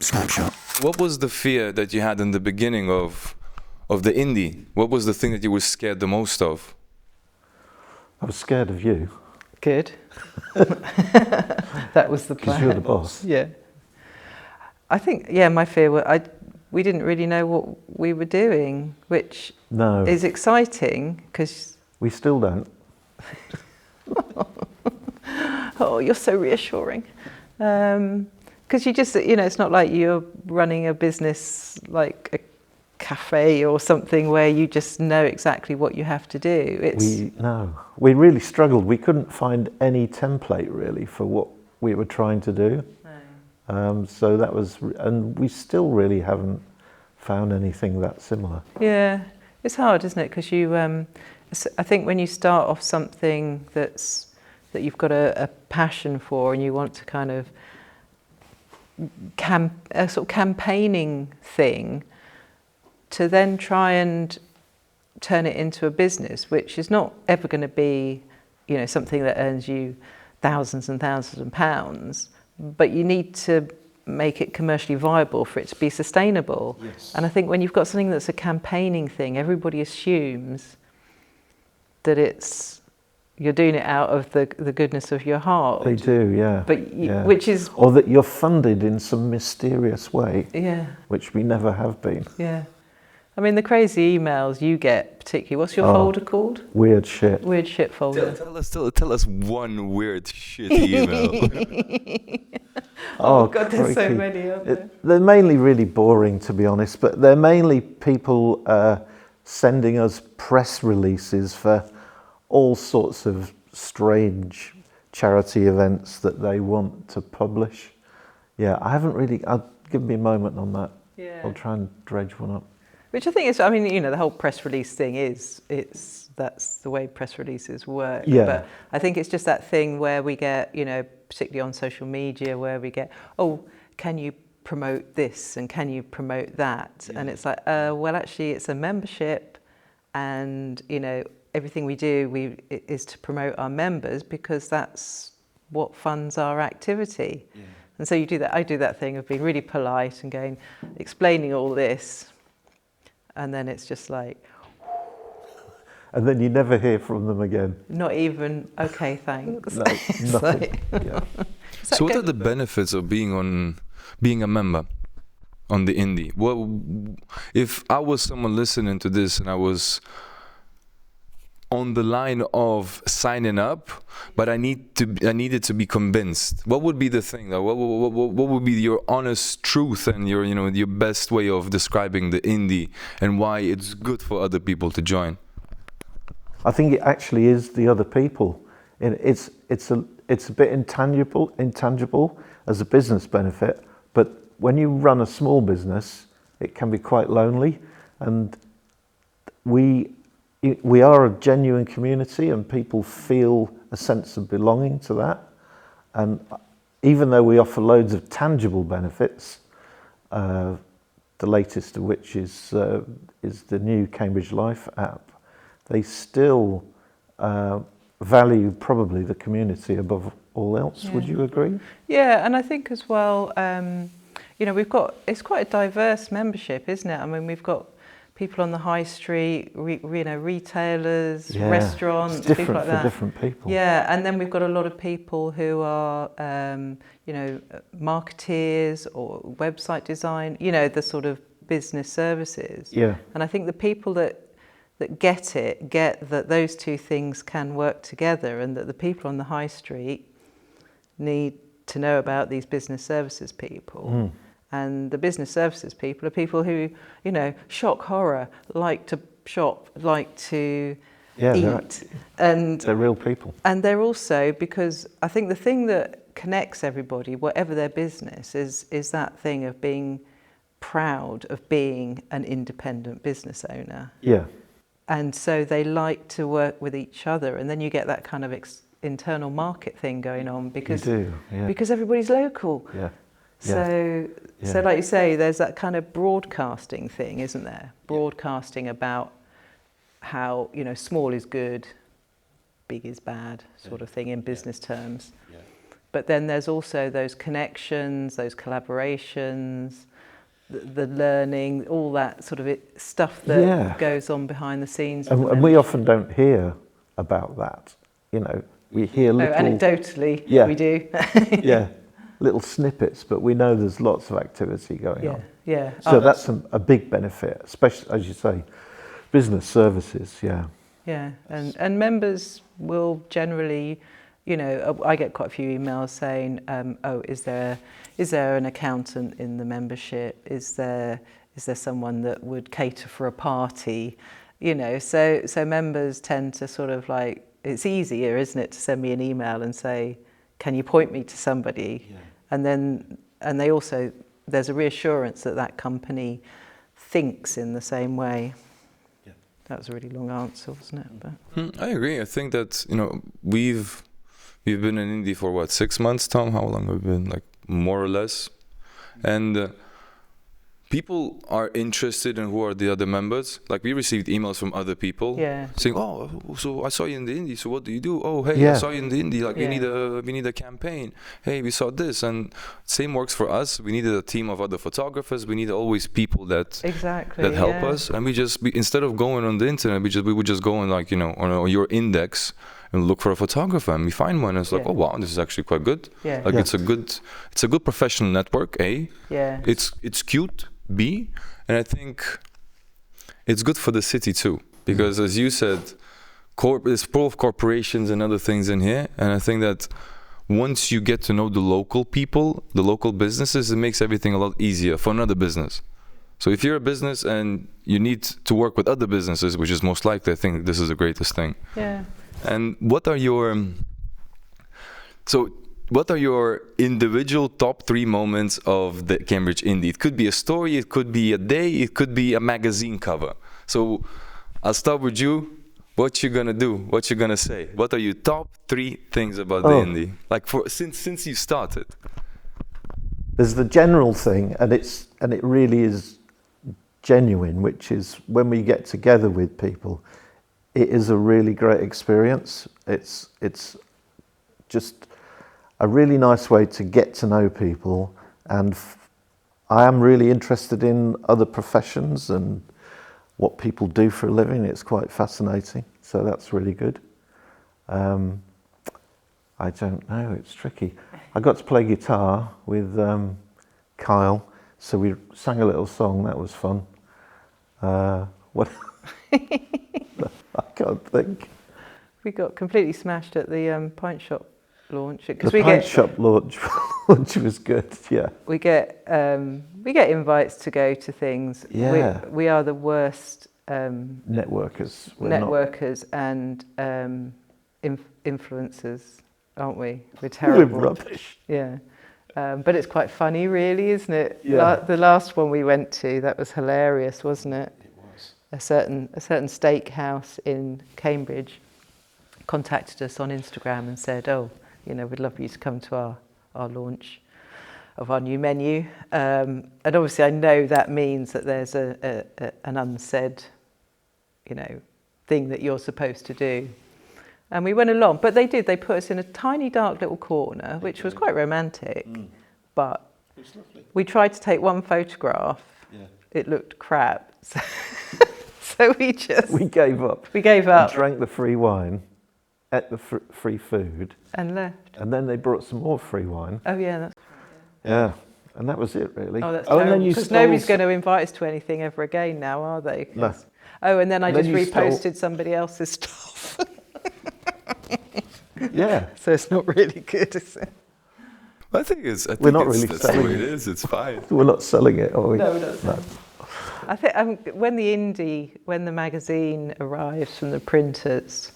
snapshot. What was the fear that you had in the beginning of the indie? What was the thing that you were scared the most of? I was scared of you. Good. That was the plan. Because you're the boss. Yeah. I think, my fear was we didn't really know what we were doing, which is exciting because... We still don't. Oh, you're so reassuring. Because you just, it's not like you're running a business like a cafe or something where you just know exactly what you have to do. We really struggled. We couldn't find any template really for what we were trying to do. So that was, and we still really haven't found anything that similar. Yeah, it's hard, isn't it? Because you, I think when you start off something that you've got a passion for and you want to kind of a sort of campaigning thing, to then try and turn it into a business, which is not ever going to be, something that earns you thousands and thousands of pounds, but you need to make it commercially viable for it to be sustainable. Yes. And I think when you've got something that's a campaigning thing, everybody assumes that you're doing it out of the goodness of your heart. They do, yeah. But which is... Or that you're funded in some mysterious way. Yeah. Which we never have been. Yeah. I mean, the crazy emails you get, particularly, what's your folder called? Weird shit. Weird shit folder. Tell us one weird shit email. Oh God, there's so many, aren't there? They're mainly really boring, to be honest, but they're mainly people sending us press releases for all sorts of strange charity events that they want to publish. Yeah, I haven't really... give me a moment on that. Yeah. I'll try and dredge one up. Which I think is, the whole press release thing that's the way press releases work. Yeah. But I think it's just that thing where we get, particularly on social media, where we get, oh, can you promote this and can you promote that? Yeah. And it's like, well, actually, it's a membership, and everything we do is to promote our members because that's what funds our activity. Yeah. And so you do that. I do that thing of being really polite and explaining all this. And then it's just like... And then you never hear from them again. Not even, okay, thanks. No, nothing. Yeah. So what are the benefits of being a member on the indie? If I was someone listening to this and I was on the line of signing up, but I needed to be convinced, what would be the thing? What would be your honest truth and your best way of describing the indie and why it's good for other people to join? I think it actually is the other people. It's a bit intangible as a business benefit, but when you run a small business, it can be quite lonely, and we are a genuine community and people feel a sense of belonging to that. And even though we offer loads of tangible benefits, the latest of which is the new Cambridge Life app, they still value probably the community above all else. Yeah. Would you agree? Yeah, and I think as well, it's quite a diverse membership, isn't it? I mean, we've got people on the high street, retailers, restaurants, it's different people like for that. Different people. Yeah, and then we've got a lot of people who are, marketeers or website design, the sort of business services. Yeah. And I think the people that get that those two things can work together, and that the people on the high street need to know about these business services people. Mm. And the business services people are people who, shock horror, like to shop, like to eat. And they're real people. And they're also, because I think the thing that connects everybody, whatever their business, is that thing of being proud of being an independent business owner. Yeah. And so they like to work with each other. And then you get that kind of internal market thing going on because everybody's local. Yeah. So like you say, there's that kind of broadcasting thing, isn't there? Broadcasting about how, small is good, big is bad, sort of thing in business terms. Yeah. But then there's also those connections, those collaborations, the learning, all that sort of stuff that goes on behind the scenes. And we often don't hear about that. You know, we hear little... anecdotally, we do. Yeah, little snippets, but we know there's lots of activity going on. Yeah. So that's a big benefit, especially, as you say, business services, Yeah, and members will generally, you know, I get quite a few emails saying, oh, is there an accountant in the membership? Is there someone that would cater for a party? You know, so members tend to sort of like, it's easier, isn't it, to send me an email and say, can you point me to somebody? And they also, there's a reassurance that company thinks in the same way. That was a really long answer, wasn't it? But I agree. I think that, you know, we've been in Indy for what, 6 months, Tom? How long have we been? Like more or less. And people are interested in who are the other members. Like we received emails from other people saying, "Oh, so I saw you in the Indy. So what do you do? Oh, hey, I saw you in the Indy. Like we need a campaign. Hey, we saw this." And same works for us. We needed a team of other photographers. We need always people that help us. And we instead of going on the internet, we would just go on, like, you know, on your index and look for a photographer, and we find one. And it's like, oh wow, this is actually quite good. Like it's a good professional network. A. It's cute. B, and I think it's good for the city too, because as you said, there's full of corporations and other things in here, and I think that once you get to know the local people, the local businesses, it makes everything a lot easier for another business. So if you're a business and you need to work with other businesses, which is most likely, I think this is the greatest thing. And what are your individual top 3 moments of the Cambridge Indy? It could be a story, it could be a day, it could be a magazine cover. So I'll start with you. What you gonna do? What you gonna say? What are your top 3 things about the Indy? Like since you started. There's the general thing, and it really is genuine, which is when we get together with people, it is a really great experience. It's just a really nice way to get to know people, and I am really interested in other professions and what people do for a living. It's quite fascinating, so that's really good. I don't know, it's tricky. I got to play guitar with Kyle, so we sang a little song, that was fun. What? I can't think. We got completely smashed at the pint shop launch. The pint shop launch was good. We get invites to go to things. We are the worst networkers. Networkers and influencers, aren't we? We're terrible. We're rubbish. But it's quite funny, really, isn't it? The last one we went to, that was hilarious, wasn't it? It was. A certain steakhouse in Cambridge contacted us on Instagram and said, "Oh, you know, we'd love for you to come to our launch of our new menu." And obviously I know that means that there's an unsaid, you know, thing that you're supposed to do. And we went along, but they put us in a tiny dark little corner, which was quite romantic, but we tried to take one photograph. It looked crap. So we gave up. We gave up. Drank the free wine, ate the free food, and left. And then they brought some more free wine. Oh yeah, that's right. Yeah, and that was it really. Oh, that's terrible. Because nobody's going to invite us to anything ever again now, are they? No. Oh, and then I just reposted somebody else's stuff. Yeah. So it's not really good, is it? I think we're not really that's selling the way it is. It's fine. We're not selling it, are we? No, we're not selling it. I think when the magazine arrives from the printers.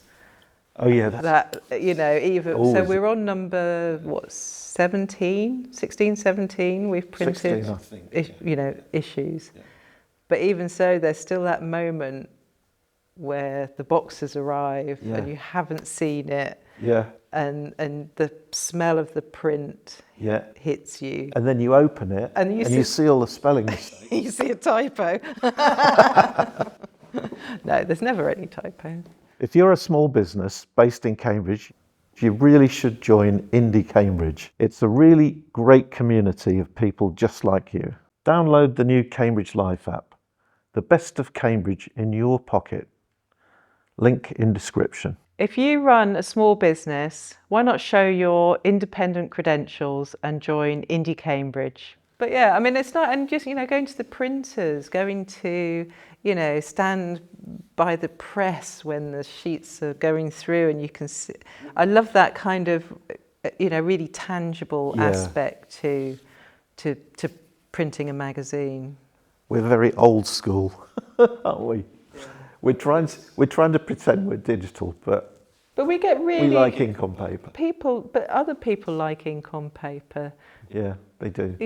Oh yeah, that you know, even so we're on number 16, 17 we've printed 16, I think, you know, issues. But even so, there's still that moment where the boxes arrive and you haven't seen it. And the smell of the print hits you. And then you open it and you see all the spelling mistakes. You see a typo. No, there's never any typo. If you're a small business based in Cambridge, You really should join Indie Cambridge. It's a really great community of people just like you. Download the new Cambridge Life app. The best of Cambridge in your pocket. Link in description. If you run a small business, why not show your independent credentials and join Indie Cambridge? But yeah, I mean, it's not, and just, going to the printers, going to, stand by the press when the sheets are going through and you can see. I love that kind of, really tangible aspect to printing a magazine. We're very old school, aren't we? Yeah. We're trying to pretend we're digital, but we get really... We like ink on paper. But other people like ink on paper. Yeah, they do.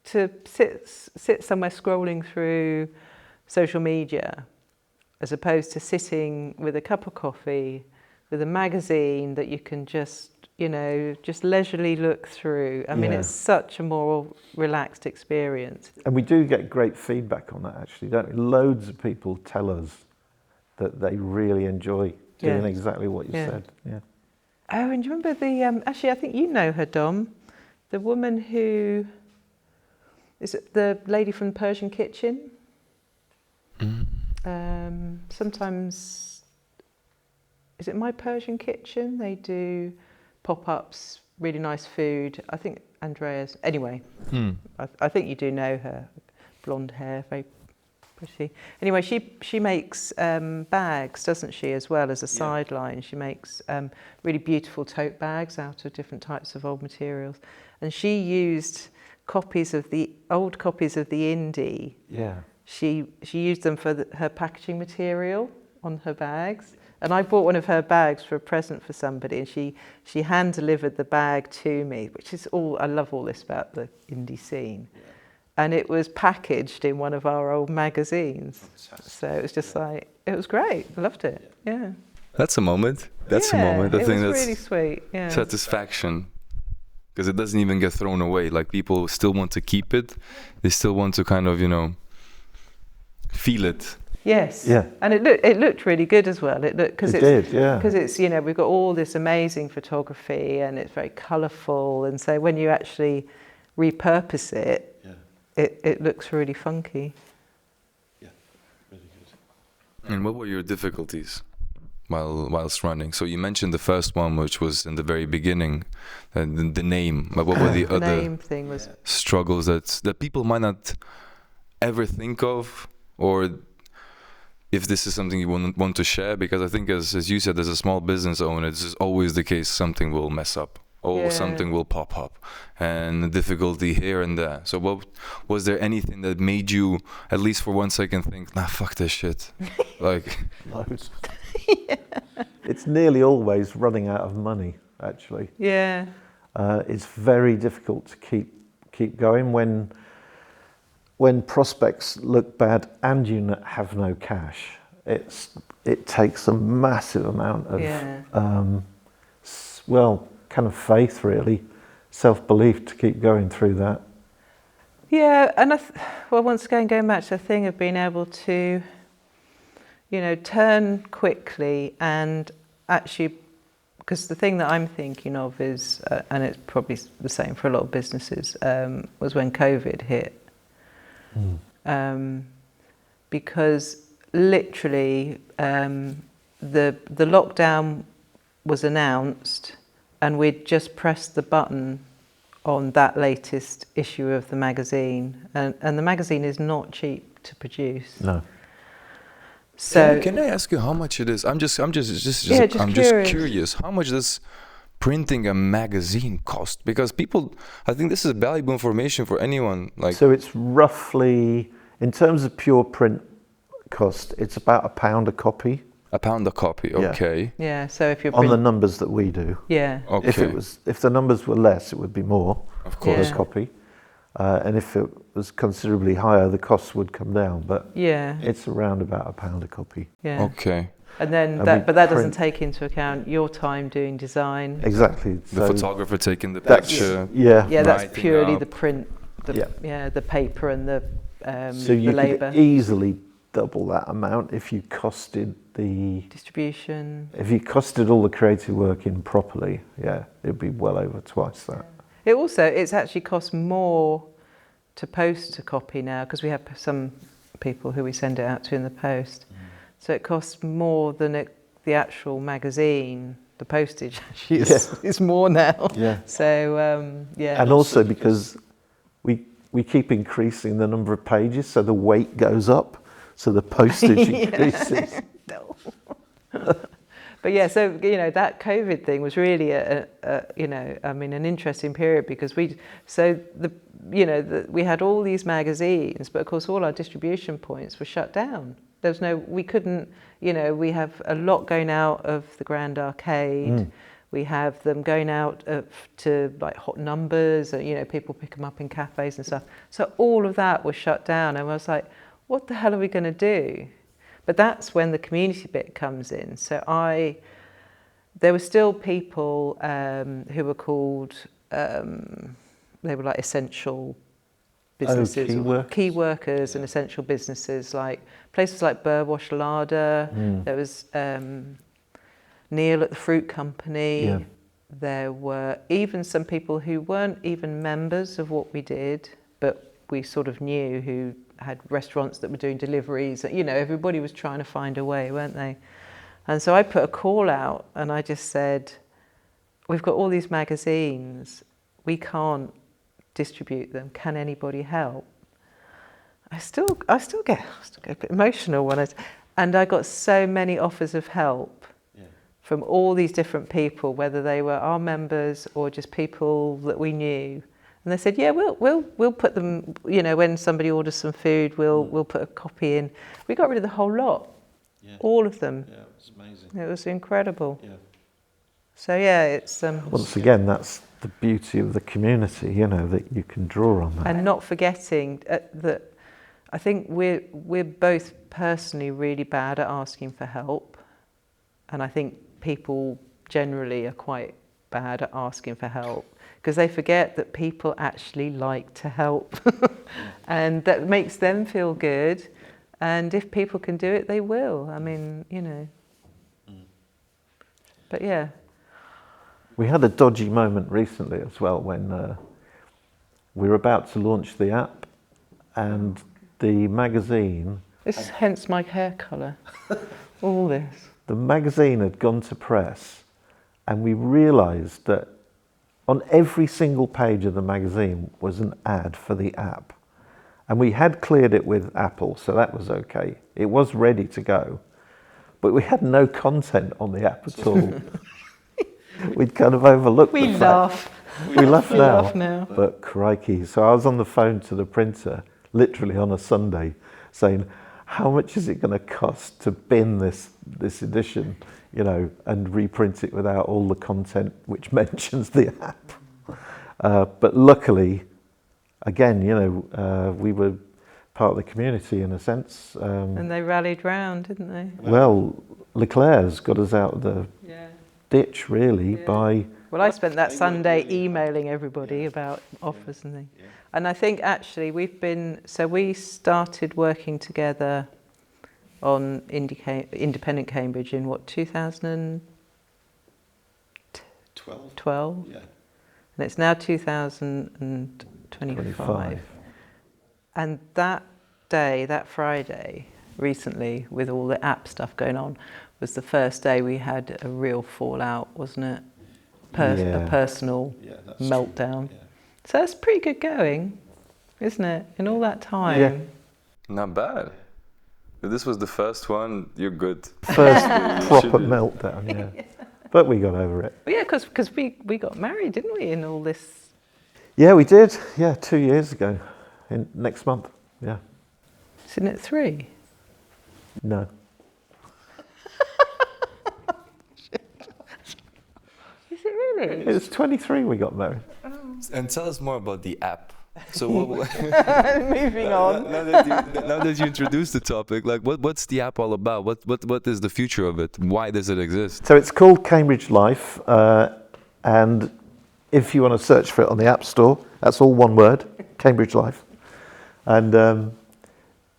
To sit somewhere scrolling through social media, as opposed to sitting with a cup of coffee, with a magazine that you can just leisurely look through. I mean, it's such a more relaxed experience. And we do get great feedback on that, actually, don't we? Loads of people tell us that they really enjoy doing exactly what you said. Yeah. Oh, and do you remember actually, I think you know her, Dom, the woman who, is it the lady from Persian Kitchen? Sometimes, is it My Persian Kitchen? They do pop-ups, really nice food. I think Andrea's, anyway, I think you do know her. Blonde hair, very pretty. Anyway, she makes bags, doesn't she, as well as a sideline. She makes really beautiful tote bags out of different types of old materials. And she used old copies of the Indie. Yeah. She used them for her packaging material on her bags. And I bought one of her bags for a present for somebody, and she hand-delivered the bag to me, which is I love all this about the indie scene. Yeah. And it was packaged in one of our old magazines. So it was just it was great. I loved it, yeah. That's a moment. That's a moment. I think that's really sweet, yeah. Satisfaction. Because it doesn't even get thrown away. Like, people still want to keep it. They still want to kind of, feel it. Yes. Yeah. And it looked really good as well. It looked because it's we've got all this amazing photography and it's very colourful, and so when you actually repurpose it, it looks really funky. Yeah, really good. And what were your difficulties whilst running? So you mentioned the first one, which was in the very beginning, the name. But what were the other name thing was struggles that people might not ever think of, or if this is something you want to share? Because I think, as you said, as a small business owner, this is always the case. Something will mess up, or something will pop up, and difficulty here and there. So was there anything that made you, at least for 1 second, think, nah, fuck this shit? Like, loads. It's nearly always running out of money, actually. Yeah. It's very difficult to keep going when prospects look bad and you have no cash. It takes a massive amount of kind of faith, really, self-belief to keep going through that. Yeah, and once again, going back to the thing of being able to turn quickly, and actually, because the thing that I'm thinking of is, and it's probably the same for a lot of businesses, was when COVID hit. Because literally the lockdown was announced and we'd just pressed the button on that latest issue of the magazine, and the magazine is not cheap to produce. No. So can I ask you how much it is? I'm just curious. How much does printing a magazine cost? Because I think this is valuable information for anyone. So it's roughly, in terms of pure print cost, it's about £1 a copy. £1 a copy, okay. Yeah, so if you're on the numbers that we do. Yeah. Okay. If the numbers were less, it would be more. Of course. Per copy. And if it was considerably higher, the costs would come down. But it's around about £1 a copy. Yeah. Okay. And then that doesn't take into account your time doing design. Exactly. The photographer taking the picture. That's purely the print, the paper and the so you labour. could easily double that amount if you costed the Distribution. if you costed all the creative work in properly, yeah, it'd be well over twice that. It's actually cost more to post a copy now, because we have some people who we send it out to in the post. So it costs more than the actual magazine. The postage actually is more now. Yeah. So yeah. And also because we keep increasing the number of pages, so the weight goes up, so the postage increases. No. But yeah, so that COVID thing was really an interesting period, because we had all these magazines, but of course all our distribution points were shut down. We couldn't, we have a lot going out of the Grand Arcade. We have them going out to like hot numbers, people pick them up in cafes and stuff. So all of that was shut down, and I was like, what the hell are we going to do? But that's when the community bit comes in. So there were still people who were called, they were like essential businesses, key workers and essential businesses, like places like Burwash Larder. There was Neil at the Fruit Company. Yeah. There were even some people who weren't even members of what we did, but we sort of knew, who had restaurants that were doing deliveries. Everybody was trying to find a way, weren't they? And so I put a call out, and I just said, we've got all these magazines, we can't distribute them. Can anybody help? I still get a bit emotional and I got so many offers of help from all these different people, whether they were our members or just people that we knew. And they said, yeah, we'll put them, when somebody orders some food, we'll put a copy in. We got rid of the whole lot, all of them. Yeah, it's amazing. It was incredible. Yeah. So yeah, it's Once again, that's the beauty of the community, that you can draw on that. and not forgetting that I think we're both personally really bad at asking for help, and I think people generally are quite bad at asking for help, because they forget that people actually like to help and that makes them feel good, and if people can do it, they will. I mean, but yeah. We had a dodgy moment recently as well when we were about to launch the app, and the magazine... This is hence my hair colour, all this. The magazine had gone to press, and we realised that on every single page of the magazine was an ad for the app. And we had cleared it with Apple, so that was okay. It was ready to go. But we had no content on the app at all. We'd kind of overlooked We the laugh. fact. We laugh We now. laugh now. But crikey. So I was on the phone to the printer, literally on a Sunday, saying, how much is it going to cost to bin this edition, and reprint it without all the content which mentions the app? But luckily, again, we were part of the community in a sense. And they rallied round, didn't they? Well, Leclerc's got us out of the ditch, really, Yeah. by... Well, I spent that Sunday emailing everybody about offers and things. Yeah. And I think actually we started working together on Independent Cambridge in 2012? 12. Yeah. And it's now 2025. And that day, that Friday, recently, with all the app stuff going on, was the first day we had a real fallout, wasn't it? A personal That's meltdown. True. Yeah. So that's pretty good going, isn't it? In all that time. Yeah. Not bad. If this was the first one, you're good. First proper Should be. meltdown, yeah. But we got over it. Well, yeah, because we got married, didn't we, in all this? Yeah, we did. Yeah, 2 years ago. Next month, yeah. Isn't it 3? No. Is it really? It was 23 we got married. And tell us more about the app. So what, Moving on. now that you introduced the topic, like what's the app all about? What is the future of it? Why does it exist? So it's called Cambridge Life, and if you want to search for it on the App Store, that's all one word, Cambridge Life. And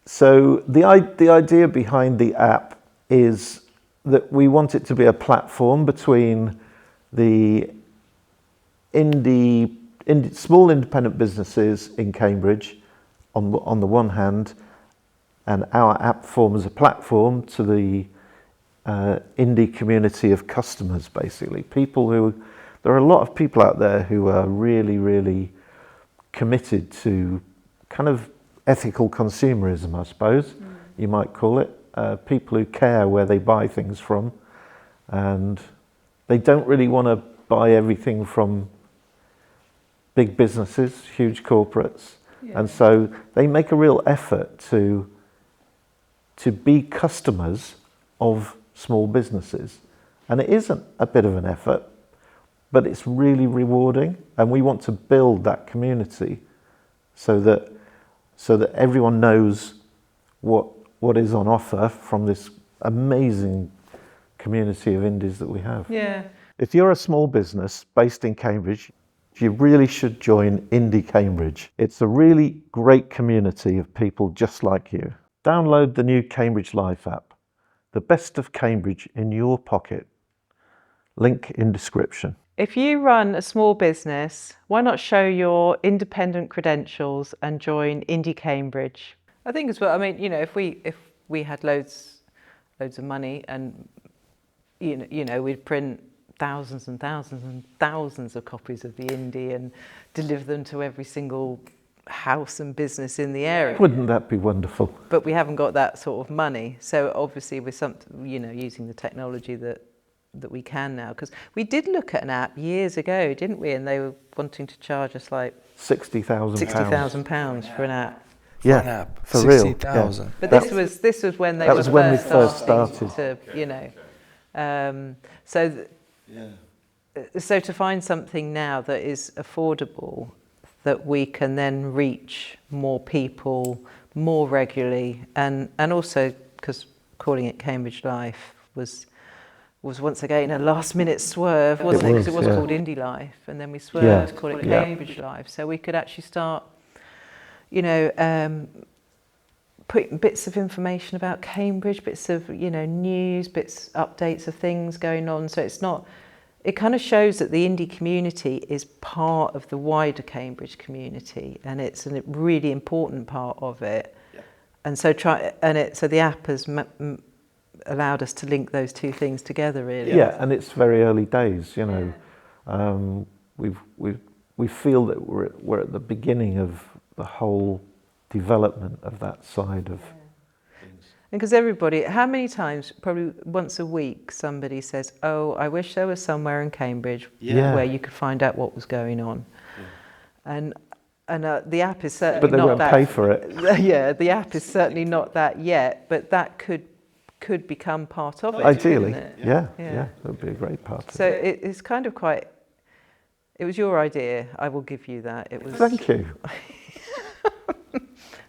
so the idea behind the app is that we want it to be a platform between the small independent businesses in Cambridge on the one hand, and our app forms a platform to the indie community of customers, basically. There are a lot of people out there who are really, really committed to kind of ethical consumerism, I suppose, you might call it. People who care where they buy things from, and they don't really want to buy everything from big businesses, huge corporates, and so they make a real effort to be customers of small businesses. And it isn't a bit of an effort, but it's really rewarding, and we want to build that community so that everyone knows what is on offer from this amazing community of indies that we have. Yeah. If you're a small business based in Cambridge, you really should join Indie Cambridge. It's a really great community of people just like you. Download the new Cambridge Life app, the best of Cambridge in your pocket. Link in description. If you run a small business, why not show your independent credentials and join Indie Cambridge? I think as well, I mean, if we had loads of money and we'd print thousands and thousands and thousands of copies of the Indie and deliver them to every single house and business in the area. Wouldn't that be wonderful? But we haven't got that sort of money. So obviously with using the technology that we can now, because we did look at an app years ago, didn't we? And they were wanting to charge us like £60,000 for an app. Yeah, An app, for real. 60,000. But this was when they that were was when we first started. So to find something now that is affordable, that we can then reach more people more regularly, and also because calling it Cambridge Life was once again a last minute swerve, wasn't it? Because it was called Indie Life, and then we swerved to call it Cambridge Life, so we could actually start putting bits of information about Cambridge, bits of news, updates of things going on. So it kind of shows that the indie community is part of the wider Cambridge community, and it's a really important part of it. Yeah. And so the app has allowed us to link those two things together, really. Yeah, and it's very early days. We feel that we're at the beginning of the whole development of that side of things. And because everybody, how many times, probably once a week, somebody says, "Oh, I wish there was somewhere in Cambridge where you could find out what was going on." Yeah. And the app is certainly but they not won't that. Pay for it. Yeah, the app is certainly not that yet, but that could become part of it. Ideally, it? yeah, that would be a great part. So it's kind of quite. It was your idea. I will give you that. It was. Thank you.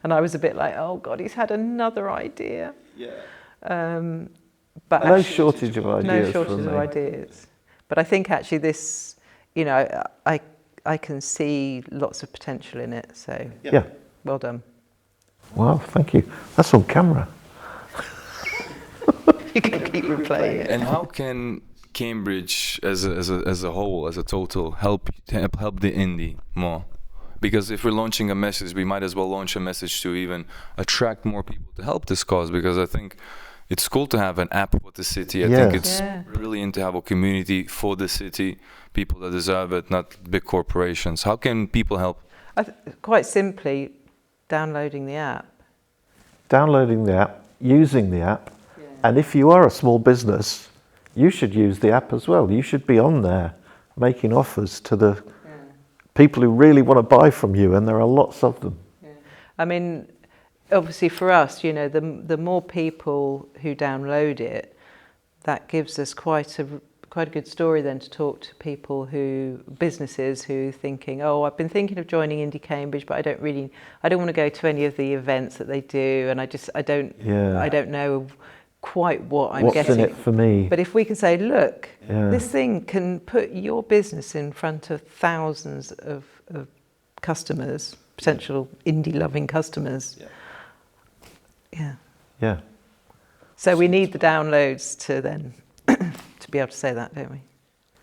And I was a bit like, oh God, he's had another idea. Yeah. But no shortage of ideas. No shortage of ideas. But I think actually this, I can see lots of potential in it. So well done. Wow, thank you. That's on camera. You can keep replaying it. And how can Cambridge as a whole, as a total, help the indie more? Because if we're launching a message, we might as well launch a message to even attract more people to help this cause. Because I think it's cool to have an app for the city. I think it's brilliant to have a community for the city, people that deserve it, not big corporations. How can people help? Quite simply, downloading the app. Downloading the app, using the app, and if you are a small business, you should use the app as well. You should be on there making offers to the people who really want to buy from you, and there are lots of them. Yeah. I mean, obviously for us, the more people who download it, that gives us quite a good story then to talk to businesses who thinking, oh, I've been thinking of joining Indie Cambridge, but I don't want to go to any of the events that they do, and I don't know quite what I'm getting. What's in it for me? But if we can say, look, this thing can put your business in front of thousands of customers, potential indie-loving customers. Yeah. So we need the downloads to then to be able to say that, don't we?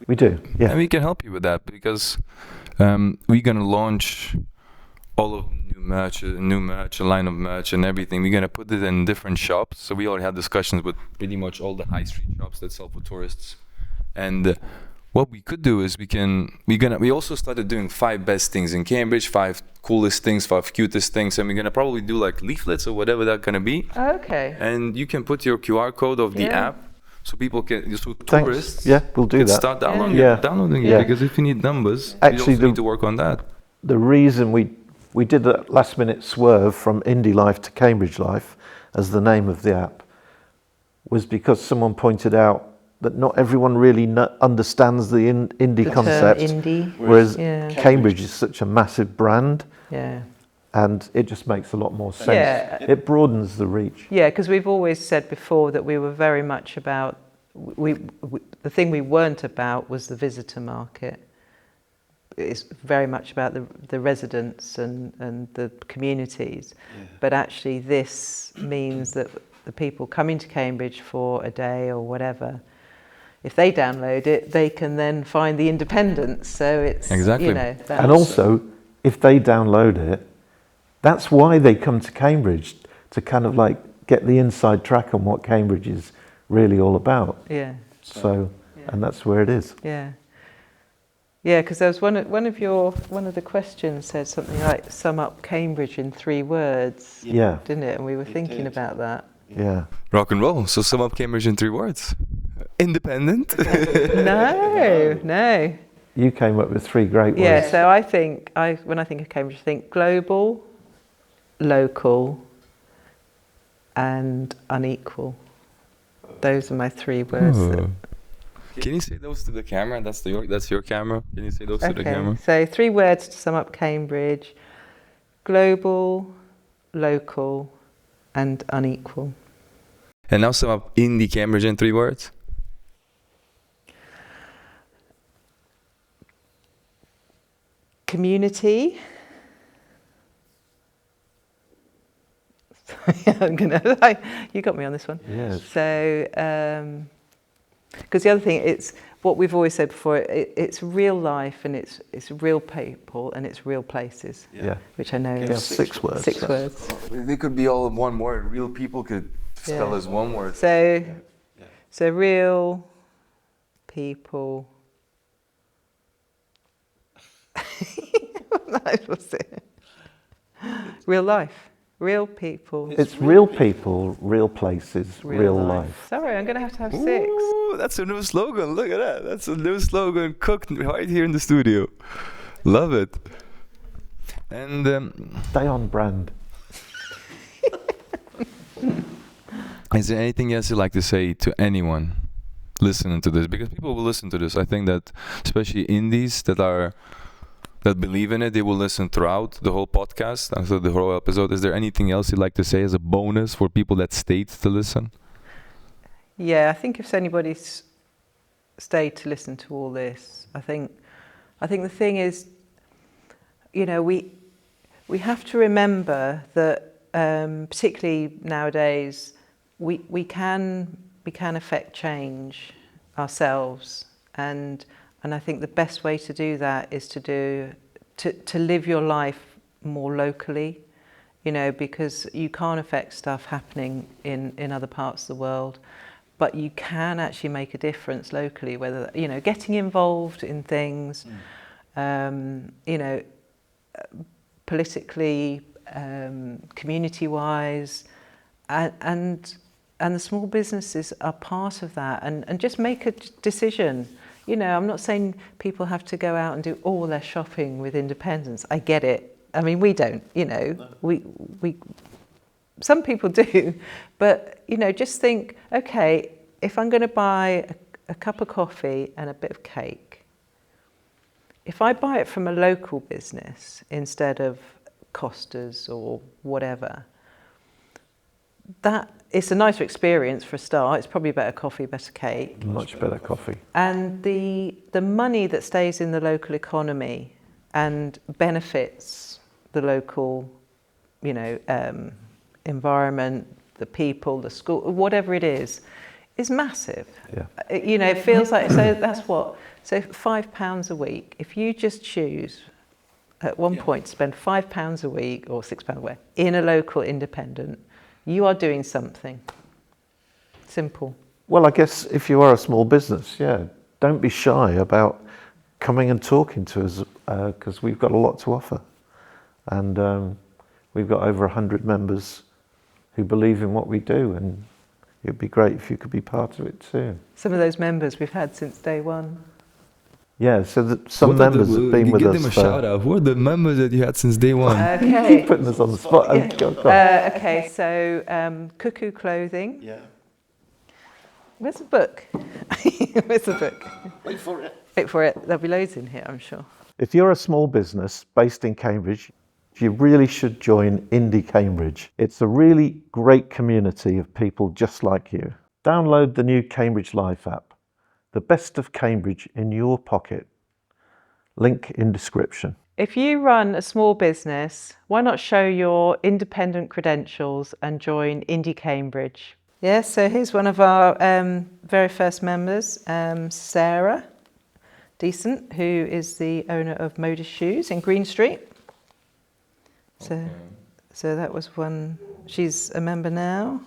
We do, yeah. And we can help you with that because we're gonna launch all of new merch, a line of merch and everything. We're gonna put it in different shops. So we already had discussions with pretty much all the high street shops that sell for tourists. And what we could do is we also started doing 5 best things in Cambridge, 5 coolest things, 5 cutest things, and we're gonna probably do like leaflets or whatever that's gonna be. Okay. And you can put your QR code of the Yeah. app, so people can, so Thanks. tourists Yeah, we'll do can that. start downloading Yeah. downloading Yeah. it. Because if you need numbers, Actually, you also need to work on that. The reason we did that last minute swerve from Indie Life to Cambridge Life as the name of the app was because someone pointed out that not everyone really understands the indie The concept, term indie. whereas Yeah. Cambridge is such a massive brand, Yeah. and it just makes a lot more sense. Yeah. It broadens the reach. Yeah, because we've always said before that we were very much about, the thing we weren't about was the visitor market. It's very much about the residents and the communities. Yeah. But actually this means that the people coming to Cambridge for a day or whatever, if they download it, they can then find the independence. So it's, Exactly. you know. And also, if they download it, that's why they come to Cambridge, to kind of like get the inside track on what Cambridge is really all about. Yeah, So, Yeah. and that's where it is. yeah. Yeah, because there was one of the questions said something like, sum up Cambridge in 3 words, Yeah, didn't it? And we were It thinking did. about that. yeah. Rock and roll. So sum up Cambridge in 3 words. Independent. No. You came up with 3 great Yeah, words. so I think, when I think of Cambridge, I think global, local, and unequal. Those are my 3 words. Oh. Can you say those to the camera? That's your camera. Can you say those to the Okay, camera? so 3 words to sum up Cambridge: global, local, and unequal. And now sum up indie Cambridge in 3 words. Community. You got me on this one. Yes. So, because the other thing, it's what we've always said before. It's real life, and it's real people, and it's real places, Yeah. which I know Yeah, is 6 words. 6 That's- words. They could be all in one word. Real people could spell Yeah. as one word. So real people. What was it? Real life, real people, It's real people, real places, real life. Sorry, I'm going to have 6. Ooh, that's a new slogan. Look at that. That's a new slogan cooked right here in the studio. Love it. And Stay on brand. is there anything else you'd like to say to anyone listening to this? Because people will listen to this. I think that especially indies that believe in it, they will listen throughout the whole podcast and so the whole episode. Is there anything else you'd like to say as a bonus for people that stayed to listen? Yeah, I think if anybody's stayed to listen to all this, I think the thing is, you know, we have to remember that particularly nowadays, we can affect change ourselves, and I think the best way to do that is to live your life more locally, you know, because you can't affect stuff happening in other parts of the world, but you can actually make a difference locally, whether, you know, getting involved in things, you know, politically, community-wise, and the small businesses are part of that, and just make a decision. You know, I'm not saying people have to go out and do all their shopping with independence. I get it. I mean, we don't, you know, we some people do, but, you know, just think, okay, if I'm going to buy a cup of coffee and a bit of cake, if I buy it from a local business instead of Costa's or whatever, that it's a nicer experience for a start. It's probably better coffee, better cake. Much better coffee. And the money that stays in the local economy and benefits the local, you know, environment, the people, the school, whatever it is massive. Yeah. You know, it feels like, so that's what, so £5 a week, if you just choose at one point to spend £5 a week or £6 a week in a local independent, you are doing something. Simple. Well, I guess if you are a small business, don't be shy about coming and talking to us, because we've got a lot to offer. And we've got over 100 members who believe in what we do, and it'd be great if you could be part of it too. Some of those members we've had since day one. Yeah, so some members have been with us. Give them a shout out. Who are the members that you had since day one? Okay. Putting us on the spot. Okay, so Cuckoo Clothing. Yeah. Where's the book? Where's the book? Wait for it. Wait for it. There'll be loads in here, I'm sure. If you're a small business based in Cambridge, you really should join Indie Cambridge. It's a really great community of people just like you. Download the new Cambridge Life app. The best of Cambridge in your pocket. Link in description. If you run a small business, why not show your independent credentials and join Indie Cambridge? Yeah, so here's one of our very first members, Sarah Decent, who is the owner of Modus Shoes in Green Street. So that was one. She's a member now.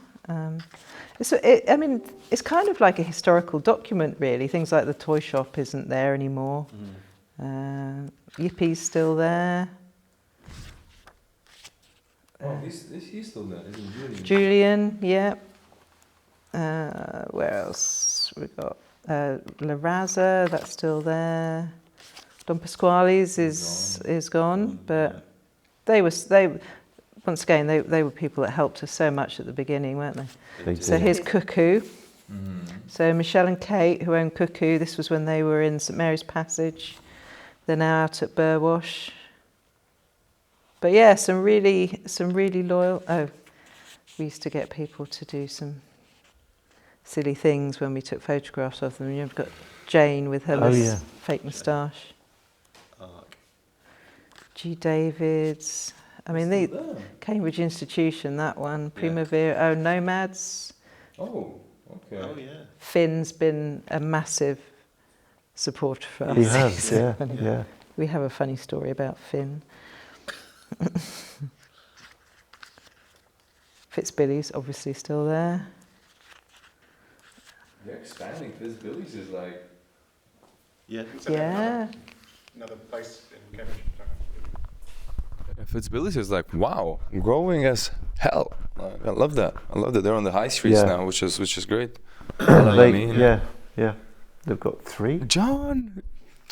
It's kind of like a historical document, really. Things like the toy shop isn't there anymore. Yippie's still there. He's still there, isn't Julian? Julian, yeah. Where else we got? La Raza, that's still there. Don Pasquale's is gone, but they once again they were people that helped us so much at the beginning, weren't they? So here's Cuckoo. So Michelle and Kate, who own Cuckoo, this was when they were in St Mary's Passage. They're now out at Burwash. But yeah, some really loyal. Oh, we used to get people to do some silly things when we took photographs of them. You've got Jane with her fake moustache. G. David's. I mean, the Cambridge Institution, that one. Primavera. Oh, Nomads. Oh, okay. Oh, yeah. Finn's been a massive supporter for us. He has, yeah. We have a funny story about Finn. Fitzbilly's obviously still there. They're expanding. Fitzbilly's is like... Yeah. Another place in Cambridge. Fitzbilly's is like, wow, growing as hell. I love that. They're on the high streets now, which is great. Yeah. They've got 3. John,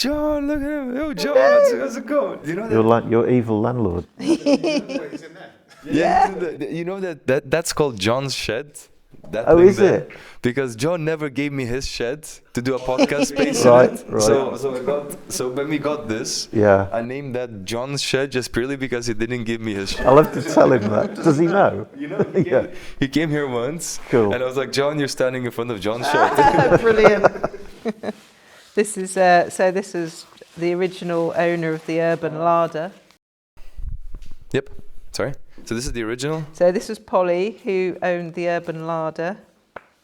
look at him. Yo, John, how's it going? You know that? Your evil landlord. He's in there. Yeah. You know that's called John's shed. Oh, is it? Because John never gave me his shed to do a podcast space. Right. So when we got this, I named that John's shed just purely because he didn't give me his shed. I'll have to tell him that. Does he know? You know, he came here once. Cool. And I was like, John, you're standing in front of John's shed. Brilliant. This is the original owner of the Urban Larder. Yep. Sorry. So this is the original? So this was Polly, who owned the Urban Larder.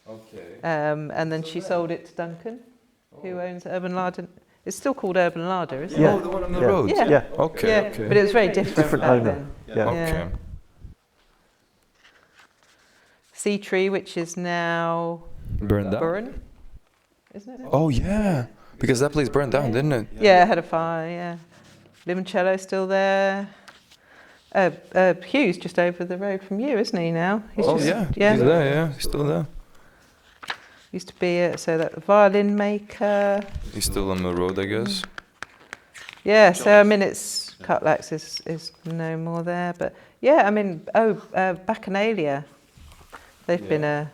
Okay. And then she sold it to Duncan, who owns Urban Larder. It's still called Urban Larder, isn't it? Yeah. Oh, the one on the road? Yeah. Okay. But it was very different back owner. then. Yeah. Okay. Sea Tree, which is now Burned down? Burren, isn't it? Oh, yeah. Because that place burned down, didn't it? Yeah, had a fire, yeah. Limoncello's still there. Hugh's just over the road from you, isn't he now? He's He's there, he's still there. Used to be that violin maker. He's still on the road, I guess. Yeah, so I mean, it's Cutlax is no more there, but yeah, I mean, Bacchanalia. They've been a.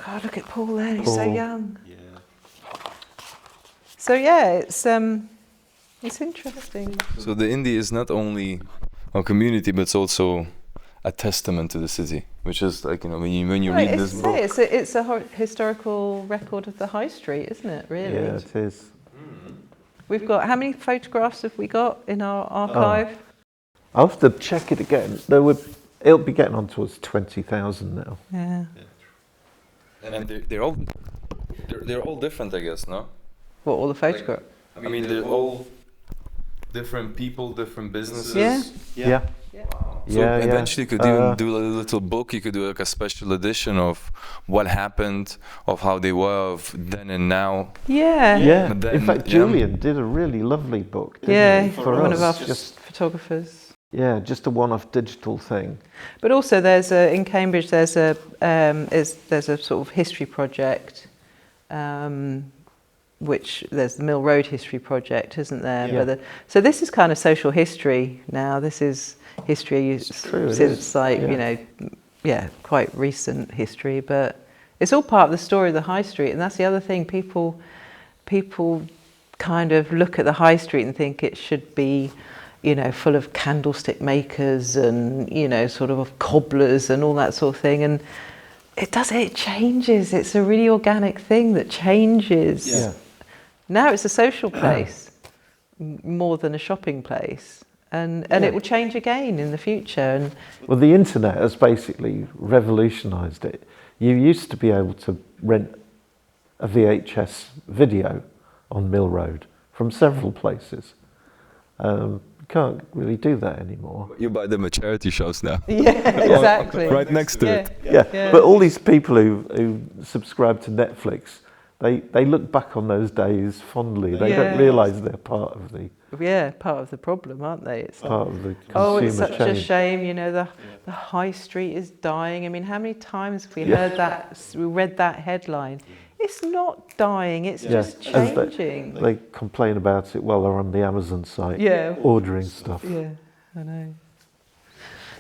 God, look at Paul there. He's so young. Yeah. So yeah, it's interesting. So the Indie is not only a community, but it's also a testament to the city, which is like, you know, when you read this book. It's a historical record of the high street, isn't it? Really. Yeah, it is. We've got, how many photographs have we got in our archive? I'll have to check it again. it'll be getting on towards 20,000 now. Yeah. And they're all different, I guess, no? What, all the photographs? I mean, they're all different people, different businesses. Yeah. Yeah. So Yeah, eventually you could even do a little book. You could do like a special edition of what happened, of how they were of then and now. Yeah. Yeah. But then, In fact, yeah. Julian did a really lovely book. Didn't Yeah, he, for one us. of our Just photographers. yeah, just a one-off digital thing. But also, in Cambridge, there's a sort of history project, which there's the Mill Road History Project, isn't there? Yeah. So this is kind of social history now. This is history true, it since is. like quite recent history, but it's all part of the story of the high street. And that's the other thing. People kind of look at the high street and think it should be, full of candlestick makers and, sort of cobblers and all that sort of thing. And it changes. It's a really organic thing that changes. Yeah. Now it's a social place more than a shopping place. And it will change again in the future. And Well, the internet has basically revolutionised it. You used to be able to rent a VHS video on Mill Road from several places. You can't really do that anymore. You buy them at charity shops now. yeah, exactly. Right next to it. Yeah, but all these people who subscribe to Netflix, they look back on those days fondly. They don't realise they're part of the Part of the problem, aren't they? It's part of the consumer it's such chain. a shame, the high street is dying. I mean, how many times have we heard that, we read that headline? It's not dying, it's just as changing. They complain about it while they're on the Amazon site ordering stuff. Yeah, I know.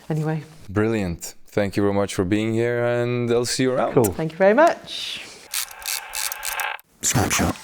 Anyway. Brilliant. Thank you very much for being here, and I'll see you around. Cool. Thank you very much. Snapshot.